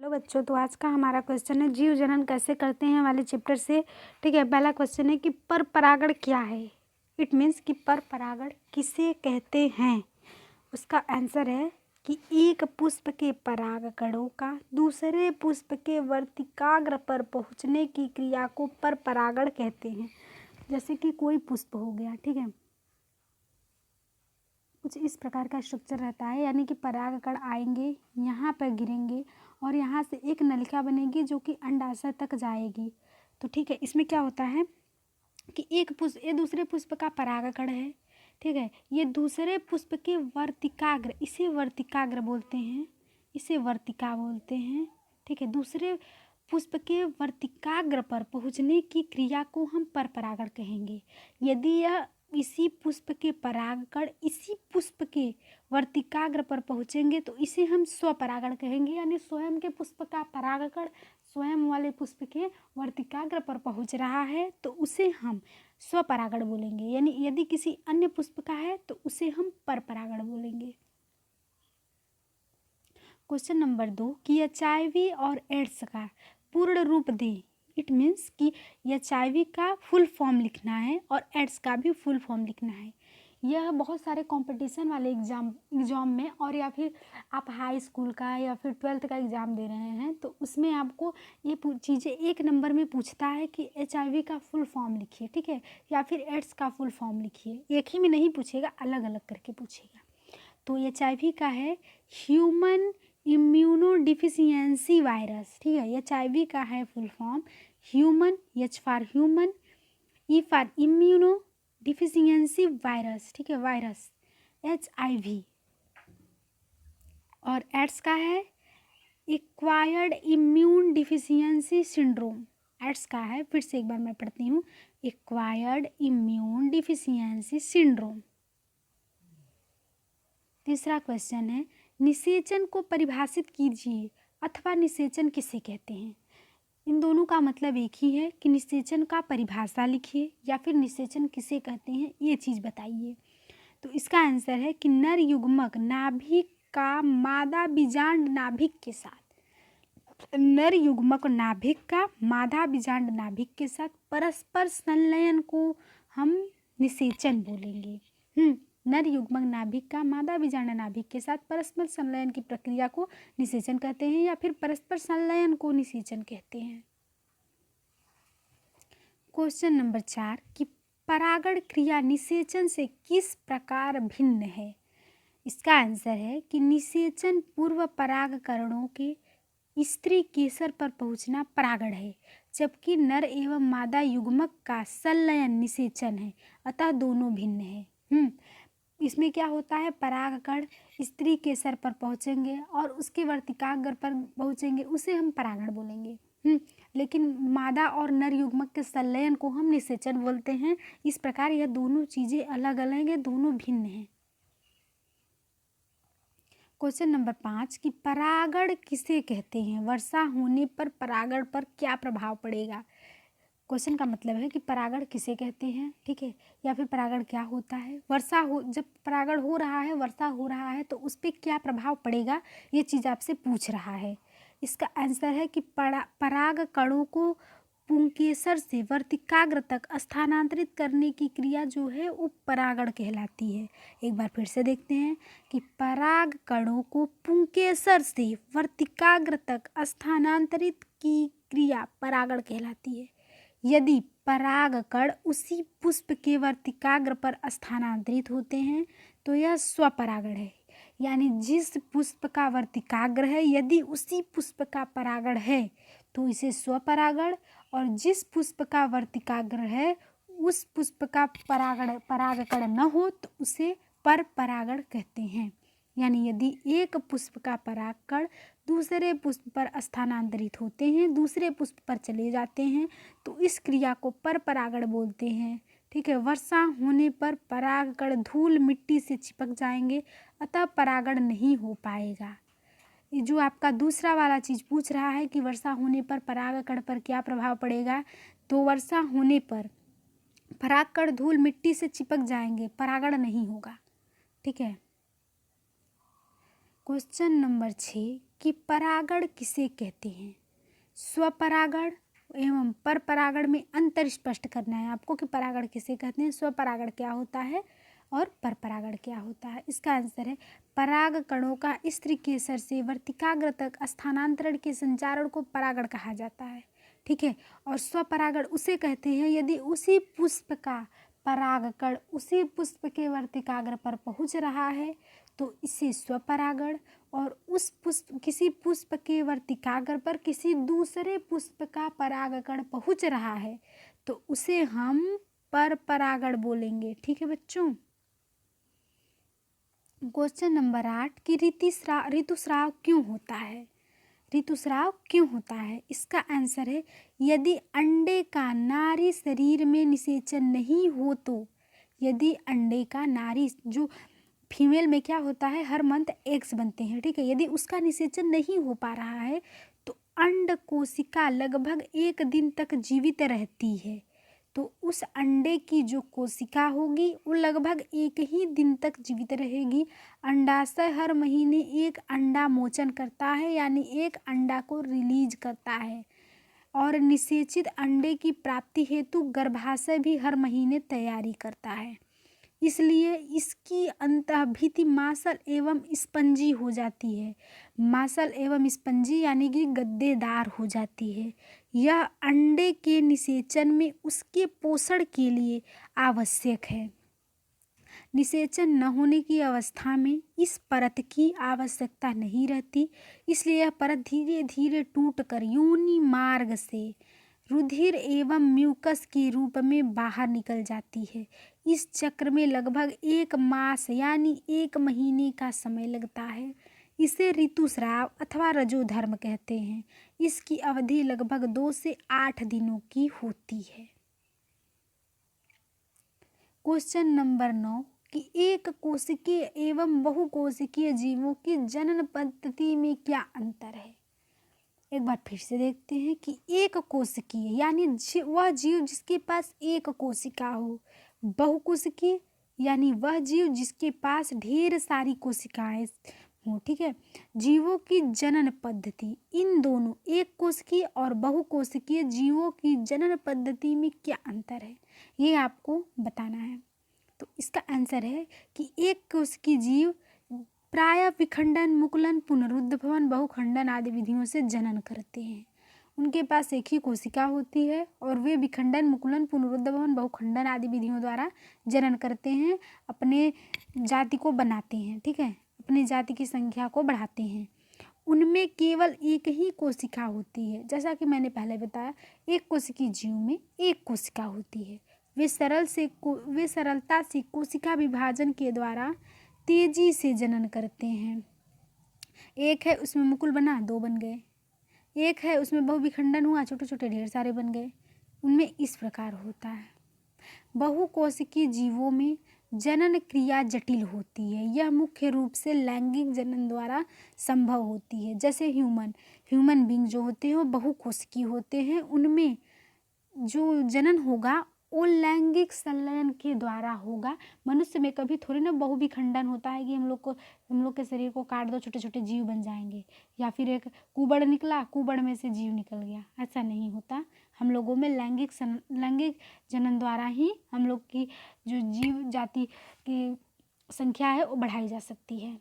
Hello बच्चों, तो आज का हमारा क्वेश्चन है जीव जनन कैसे करते हैं वाले चैप्टर से। ठीक है, पहला क्वेश्चन है कि पर परागण क्या है। इट मीन्स कि पर परागण किसे कहते हैं। उसका आंसर है कि एक पुष्प के परागकणों का दूसरे पुष्प के वर्तिकाग्र पर पहुंचने की क्रिया को पर परागण कहते हैं। जैसे कि कोई पुष्प हो गया, ठीक है, कुछ इस प्रकार का स्ट्रक्चर रहता है, यानी कि परागकण आएंगे, यहाँ पर गिरेंगे और यहाँ से एक नलिका बनेगी जो कि अंडाशय तक जाएगी। तो ठीक है, इसमें क्या होता है कि एक पुष्प ये दूसरे पुष्प का परागकण है, ठीक है, ये दूसरे पुष्प के वर्तिकाग्र, इसे वर्तिकाग्र बोलते हैं, इसे वर्तिका बोलते हैं। ठीक है, दूसरे पुष्प के वर्तिकाग्र पर पहुँचने की क्रिया को हम पर परागण कहेंगे। यदि यह इसी पुष्प के परागकण इसी पुष्प के वर्तिकाग्र पर पहुँचेंगे तो इसे हम स्वपरागण कहेंगे, यानी स्वयं के पुष्प का परागकण स्वयं वाले पुष्प के वर्तिकाग्र पर पहुँच रहा है तो उसे हम स्वपरागण बोलेंगे। यानी यदि किसी अन्य पुष्प का है तो उसे हम परपरागण बोलेंगे। क्वेश्चन नंबर 2 कि एचआईवी और एड्स का पूर्ण रूप दें। इट मीन्स कि एचआईवी का फुल फॉर्म लिखना है और एड्स का भी फुल फॉर्म लिखना है। यह बहुत सारे कंपटीशन वाले एग्जाम में, और या फिर आप हाई स्कूल का या फिर 12th का एग्ज़ाम दे रहे हैं तो उसमें आपको ये चीज़ें एक नंबर में पूछता है कि एचआईवी का फुल फॉर्म लिखिए, ठीक है, या फिर एड्स का फुल फॉर्म लिखिए। एक ही में नहीं पूछेगा, अलग अलग करके पूछेगा। तो एचआईवी का है ह्यूमन इम्यूनो डिफिशियंसी वायरस, ठीक है, एचआईवी का है full form human, H for human, E for immuno deficiency virus, ठीक है, वायरस एचआईवी। और एड्स का है acquired immune deficiency syndrome. AIDS का है, फिर से एक बार मैं पढ़ती हूँ, एक्वायर्ड इम्यून डिफिशियंसी सिंड्रोम। तीसरा क्वेश्चन है निषेचन को परिभाषित कीजिए अथवा निषेचन किसे कहते हैं। इन दोनों का मतलब एक ही है कि निषेचन का परिभाषा लिखिए या फिर निषेचन किसे कहते हैं ये चीज़ बताइए। तो इसका आंसर है कि नर युग्मक नाभिक का मादा बीजांड नाभिक के साथ, नर युग्मक नाभिक का मादा बीजांड नाभिक के साथ परस्पर संलयन को हम निषेचन बोलेंगे। नर युग्मक नाभिक का मादा बीजांड नाभिक के साथ परस्पर संलयन की प्रक्रिया को निषेचन कहते हैं या फिर परस्पर संलयन को निषेचन कहते हैं। क्वेश्चन नंबर 4 कि परागण क्रिया निषेचन से किस प्रकार भिन्न है। इसका आंसर है कि निषेचन पूर्व परागकणों के स्त्री केसर पर पहुंचना परागण है, जबकि नर एवं मादा युग्मक का संलयन निषेचन है, अतः दोनों भिन्न है। इसमें क्या होता है, परागकण स्त्री केसर पर पहुंचेंगे और उसके वर्तिकाग्र पर पहुंचेंगे, उसे हम परागण बोलेंगे। लेकिन मादा और नर युग्मक के संलयन को हम निषेचन बोलते हैं। इस प्रकार यह दोनों चीज़ें अलग अलग हैं, दोनों भिन्न हैं। क्वेश्चन नंबर 5 कि परागण किसे कहते हैं, वर्षा होने पर परागण पर क्या प्रभाव पड़ेगा। क्वेश्चन का मतलब है कि परागण किसे कहते हैं, ठीक है, या फिर परागण क्या होता है, जब परागण हो रहा है, वर्षा हो रहा है तो उस पर क्या प्रभाव पड़ेगा, ये चीज़ आपसे पूछ रहा है। इसका आंसर है कि पराग कणों को पुंकेसर से वर्तिकाग्र तक स्थानांतरित करने की क्रिया जो है वो परागण कहलाती है। एक बार फिर से देखते हैं कि पराग कणों को पुंकेसर से वर्तिकाग्र तक स्थानांतरित की क्रिया परागण कहलाती है। यदि परागकण उसी पुष्प के वर्तिकाग्र पर स्थानांतरित होते हैं तो यह स्वपरागण है, यानी जिस पुष्प का वर्तिकाग्र है यदि उसी पुष्प का परागण है तो इसे स्वपरागण, और जिस पुष्प का वर्तिकाग्र है उस पुष्प का परागकण न हो तो उसे परपरागण कहते हैं। यानी यदि एक पुष्प का परागकण दूसरे पुष्प पर स्थानांतरित होते हैं, दूसरे पुष्प पर चले जाते हैं तो इस क्रिया को परपरागण बोलते हैं, ठीक है। वर्षा होने पर परागकण धूल मिट्टी से चिपक जाएंगे, अतः परागण नहीं हो पाएगा। ये जो आपका दूसरा वाला चीज़ पूछ रहा है कि वर्षा होने पर परागकण पर क्या प्रभाव पड़ेगा, तो वर्षा होने पर परागकण धूल मिट्टी से चिपक जाएंगे, परागण नहीं होगा, ठीक है। क्वेश्चन नंबर 6 कि परागण किसे कहते हैं। स्वपरागण एवं परपरागण में अंतर स्पष्ट करना है आपको कि परागण किसे कहते हैं, स्वपरागण क्या होता है और परपरागण क्या होता है। इसका आंसर है पराग कणों का स्त्री केसर से वर्तिकाग्र तक स्थानांतरण के संचारण को परागण कहा जाता है, ठीक है। और स्वपरागण उसे कहते हैं यदि उसी पुष्प का परागकण उसी पुष्प के वर्तिकाग्र पर पहुंच रहा है तो इसे स्वपरागण, और उस पुष्प किसी पुष्प के वर्तिकाग्र पर किसी दूसरे पुष्प का परागकण पहुंच रहा है तो उसे हम परपरागण बोलेंगे, ठीक है बच्चों। क्वेश्चन नंबर 8 कि ऋतुस्राव क्यों होता है। ऋतुस्राव क्यों होता है, इसका आंसर है यदि अंडे का नारी शरीर में निषेचन नहीं हो तो। यदि अंडे का नारी जो फीमेल में क्या होता है, हर मंथ एग्स बनते हैं, ठीक है। यदि उसका निषेचन नहीं हो पा रहा है तो अंड कोशिका लगभग 1 दिन तक जीवित रहती है। तो उस अंडे की जो कोशिका होगी वो लगभग 1 ही दिन तक जीवित रहेगी। अंडाशय हर महीने एक अंडा मोचन करता है, यानी एक अंडा को रिलीज करता है, और निषेचित अंडे की प्राप्ति हेतु गर्भाशय भी हर महीने तैयारी करता है। इसलिए इसकी अंतःभिति मांसल एवं स्पंजी हो जाती है। मांसल एवं स्पंजी यानी कि गद्देदार हो जाती है। यह अंडे के निषेचन में उसके पोषण के लिए आवश्यक है। निषेचन न होने की अवस्था में इस परत की आवश्यकता नहीं रहती, इसलिए यह परत धीरे धीरे टूटकर योनि मार्ग से रुधिर एवं म्यूकस के रूप में बाहर निकल जाती है। इस चक्र में लगभग 1 मास यानी 1 महीने का समय लगता है। इसे ऋतुस्राव अथवा रजोधर्म कहते हैं। इसकी अवधि लगभग 2 से 8 दिनों की होती है। क्वेश्चन नंबर 9 कि एक कोशिकीय एवं बहुकोशिकीय जीवों की जनन पद्धति में क्या अंतर है। एक बार फिर से देखते हैं कि एक कोशिकीय यानी वह जीव जिसके पास एक कोशिका हो, बहुकोशिकीय यानी वह जीव जिसके पास ढेर सारी कोशिकाएं हो, ठीक है। जीवों की जनन पद्धति, इन दोनों एक कोशिकीय और बहुकोशिकीय जीवों की जनन पद्धति में क्या अंतर है ये आपको बताना है। तो इसका आंसर है कि एक कोशिकीय जीव प्रायः विखंडन, मुकुलन, पुनरुद्भवन, बहुखंडन आदि विधियों से जनन करते हैं। उनके पास एक ही कोशिका होती है और वे विखंडन, मुकुलन, पुनरुद्भवन, बहुखंडन आदि विधियों द्वारा जनन करते हैं, अपने जाति को बनाते हैं, ठीक है, अपनी जाति की संख्या को बढ़ाते हैं। उनमें केवल एक ही कोशिका होती है। जैसा कि मैंने पहले बताया, एक कोशिकीय जीव में एक कोशिका होती है। वे सरलता से कोशिका विभाजन के द्वारा तेजी से जनन करते हैं। एक है उसमें मुकुल बना, 2 बन गए। एक है उसमें बहुविखंडन हुआ, छोटे छोटे ढेर सारे बन गए। उनमें इस प्रकार होता है। बहुकोशिकीय जीवों में जनन क्रिया जटिल होती है। यह मुख्य रूप से लैंगिक जनन द्वारा संभव होती है। जैसे ह्यूमन बींग जो होते हैं वो बहुकोशिकीय होते हैं। उनमें जो जनन होगा वो लैंगिक संलयन के द्वारा होगा। मनुष्य में कभी थोड़ी ना बहुविखंडन होता है कि हम लोग के शरीर को काट दो, छोटे छोटे जीव बन जाएंगे, या फिर एक कुबड़ निकला, कुबड़ में से जीव निकल गया, ऐसा नहीं होता। हम लोगों में लैंगिक जनन द्वारा ही हम लोग की जो जीव जाति की संख्या है वो बढ़ाई जा सकती है।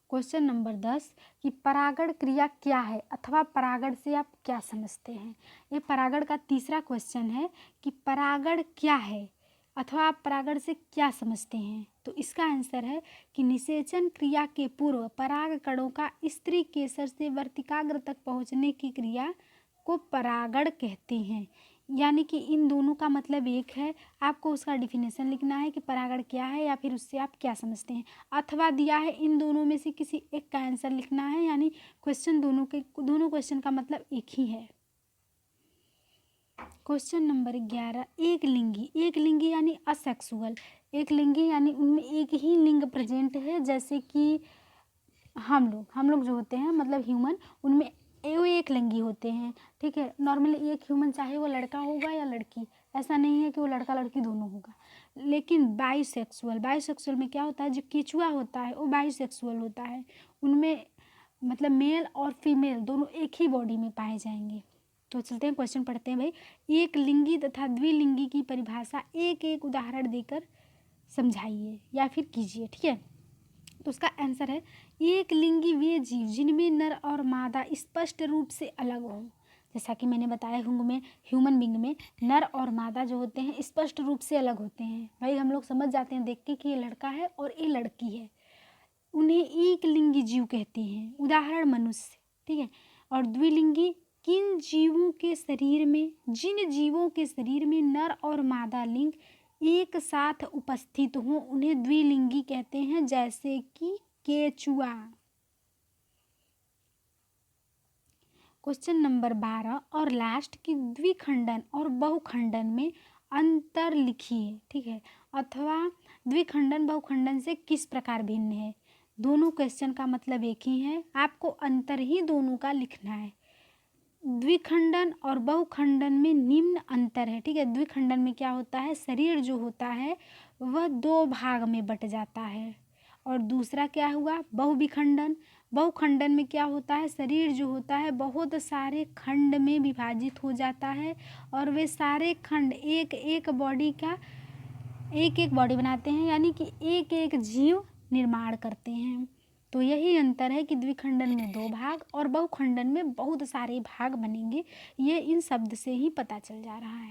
क्वेश्चन नंबर 10 कि परागण क्रिया क्या है अथवा परागण से आप क्या समझते हैं। ये परागण का तीसरा क्वेश्चन है कि परागण क्या है अथवा आप परागण से क्या समझते हैं। तो इसका आंसर है कि निषेचन क्रिया के पूर्व पराग कणों का स्त्री केसर से वर्तिकाग्र तक पहुंचने की क्रिया को परागण कहते हैं। यानी कि इन दोनों का मतलब एक है। आपको उसका डिफिनेशन लिखना है कि परागण क्या है या फिर उससे आप क्या समझते हैं, अथवा दिया है इन दोनों में से किसी एक का आंसर लिखना है। यानी क्वेश्चन दोनों क्वेश्चन का मतलब एक ही है। क्वेश्चन नंबर 11 एक लिंगी यानी असेक्सुअल। एक लिंगी यानी उनमें एक ही लिंग प्रेजेंट है। जैसे कि हम लोग जो होते हैं मतलब ह्यूमन, उनमें वो एक लिंगी होते हैं, ठीक है। नॉर्मली एक ह्यूमन चाहे वो लड़का होगा या लड़की, ऐसा नहीं है कि वो लड़का लड़की दोनों होगा। लेकिन बाइसेक्सुअल में क्या होता है, जो केचुआ होता है वो बाइसेक्सुअल होता है। उनमें मतलब मेल और फीमेल दोनों एक ही बॉडी में पाए जाएंगे। तो चलते हैं क्वेश्चन पढ़ते हैं भाई। एक लिंगी तथा द्विलिंगी की परिभाषा एक एक उदाहरण देकर समझाइए या फिर कीजिए, ठीक है। तो उसका आंसर है, एक लिंगी वे जीव जिनमें नर और मादा स्पष्ट रूप से अलग हो। जैसा कि मैंने बताया ह्यूमन बींग में नर और मादा जो होते हैं स्पष्ट रूप से अलग होते हैं। भाई हम लोग समझ जाते हैं देख के कि ये लड़का है और ये लड़की है। उन्हें एक लिंगी जीव कहते हैं, उदाहरण मनुष्य, ठीक है। और द्विलिंगी जिन जीवों के शरीर में नर और मादा लिंग एक साथ उपस्थित हों उन्हें द्विलिंगी कहते हैं, जैसे कि केचुआ। क्वेश्चन नंबर 12 और लास्ट की द्विखंडन और बहुखंडन में अंतर लिखिए, ठीक है। अथवा द्विखंडन बहुखंडन से किस प्रकार भिन्न है। दोनों क्वेश्चन का मतलब एक ही है, आपको अंतर ही दोनों का लिखना है। द्विखंडन और बहुखंडन में निम्न अंतर है, ठीक है। द्विखंडन में क्या होता है, शरीर जो होता है वह दो भाग में बट जाता है। और दूसरा क्या हुआ, बहुखंडन में क्या होता है, शरीर जो होता है बहुत सारे खंड में विभाजित हो जाता है और वे सारे खंड एक एक बॉडी बनाते हैं, यानी कि एक एक जीव निर्माण करते हैं। तो यही अंतर है कि द्विखंडन में दो भाग और बहुखंडन में बहुत सारे भाग बनेंगे। ये इन शब्द से ही पता चल जा रहा है।